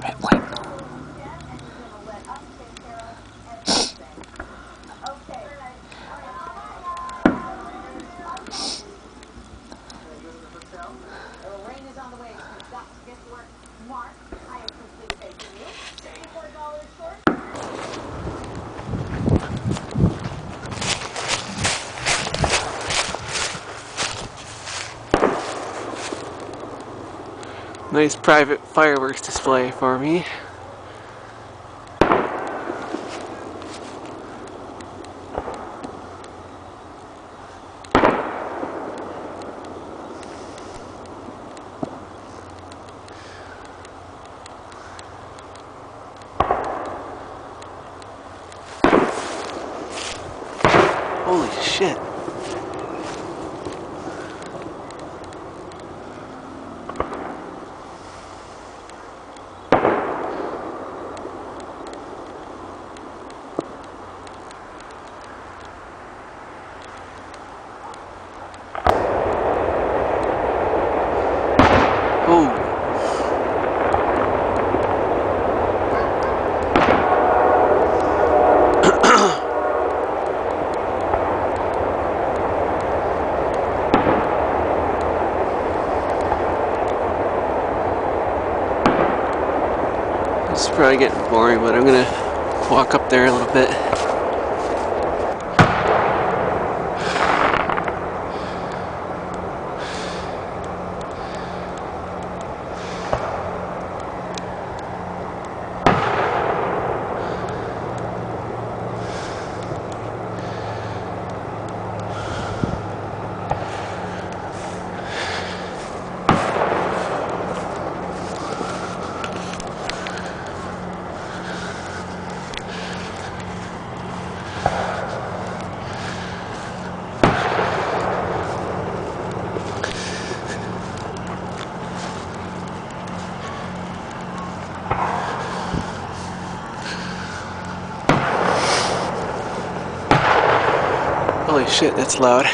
Red, white. Nice private fireworks display for me. Holy shit. Oh. This is probably getting boring, but I'm gonna walk up there a little bit. Holy shit, that's loud.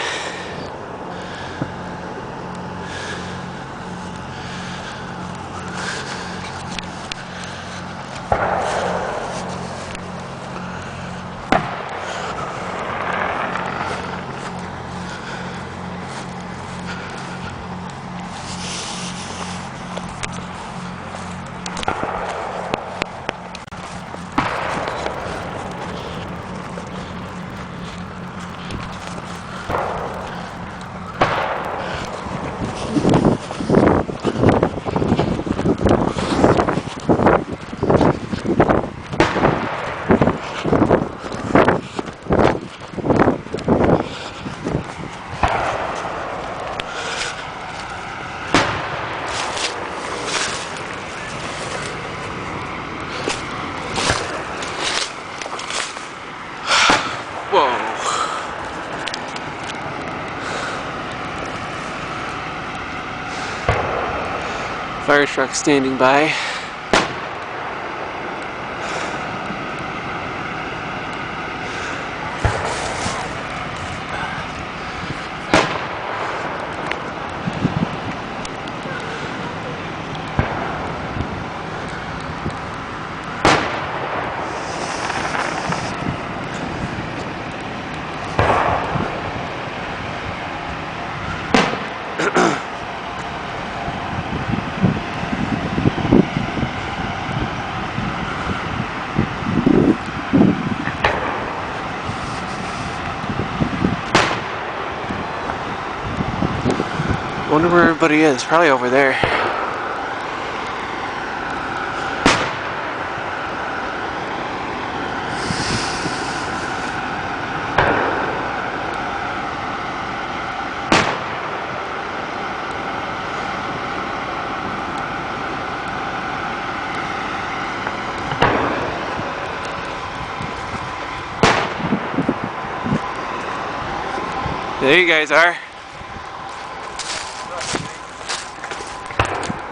Whoa. Fire truck standing by. Wonder where everybody is. Probably over there. There you guys are.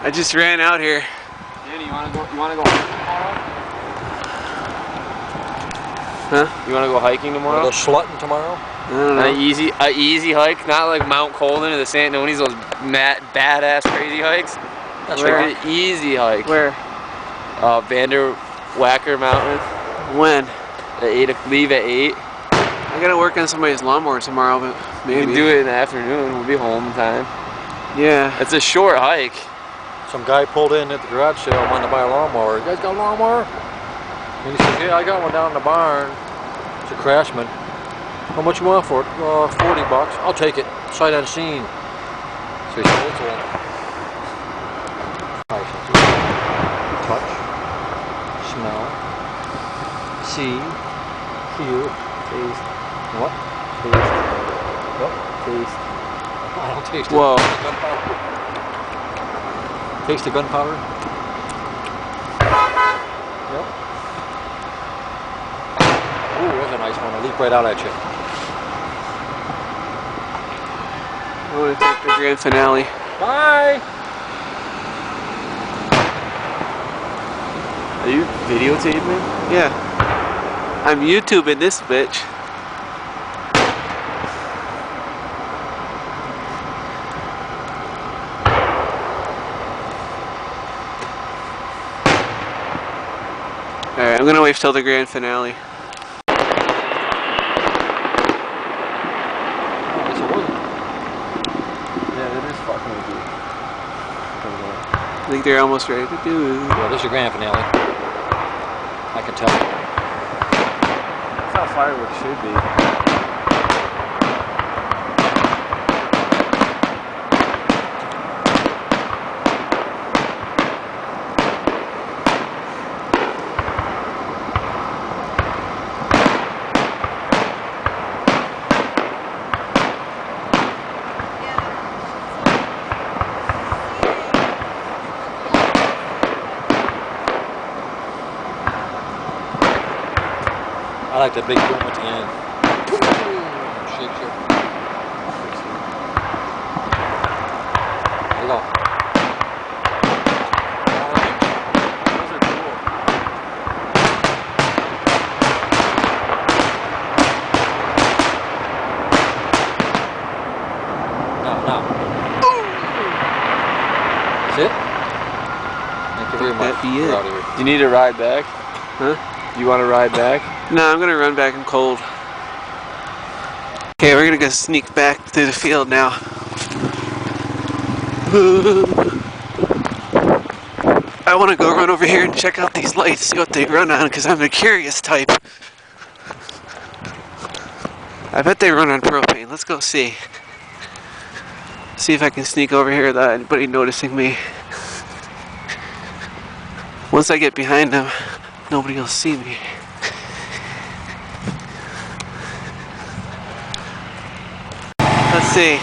I just ran out here. Danny, you wanna go hiking tomorrow? Huh? You wanna go hiking tomorrow? Go slutting tomorrow? I don't know. An easy hike, not like Mount Colden or the St. Nonies, those badass crazy hikes. That's like right. an easy hike. Where? Vanderwacker Mountain. When? Leave at 8. I gotta work on somebody's lawnmower tomorrow, but We maybe. can do it in the afternoon. We'll be home in time. Yeah. It's a short hike. Some guy pulled in at the garage sale, wanted to buy a lawnmower. You guys got a lawnmower? And he says, yeah, I got one down in the barn. It's a Craftsman. How much you want for it? $40. I'll take it. Sight unseen. So he sold it to him. Touch. Smell. See. Hear. Taste. What? Taste. What? Taste. I don't taste it. Whoa. Gunpowder. Taste the gunpowder? Yep. Ooh, there's a nice one. I'll leap right out at you. I want to take the grand finale. Bye! Are you videotaping? Yeah. I'm YouTubing this bitch. Alright, I'm gonna wait till the grand finale. Oh, it's a wood. Yeah, that is fucking with you. I think they're almost ready to do it. Yeah, this is your grand finale. I can tell. That's how fireworks should be. I like the big boom at the end. Shakes you. There you go. Those are cool. Now. That's it? Thank you very much. That'd be We're it. out of here. You need to ride back? Huh? You want to ride back? No, I'm gonna run back in cold. Okay, we're gonna go sneak back through the field now. I wanna go run over here and check out these lights, see what they run on, because I'm the curious type. I bet they run on propane. Let's go see. See if I can sneak over here without anybody noticing me. Once I get behind them, nobody will see me. Let's see.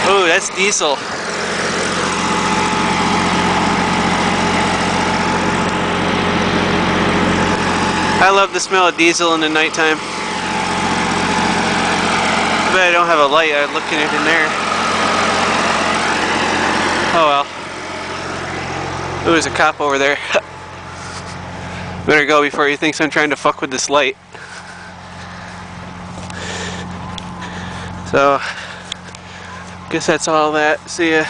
Oh, that's diesel. I love the smell of diesel in the nighttime. But I don't have a light. I'm looking at it in there. Oh well. Oh, there's a cop over there. Better go before he thinks I'm trying to fuck with this light. So, guess that's all that. See ya.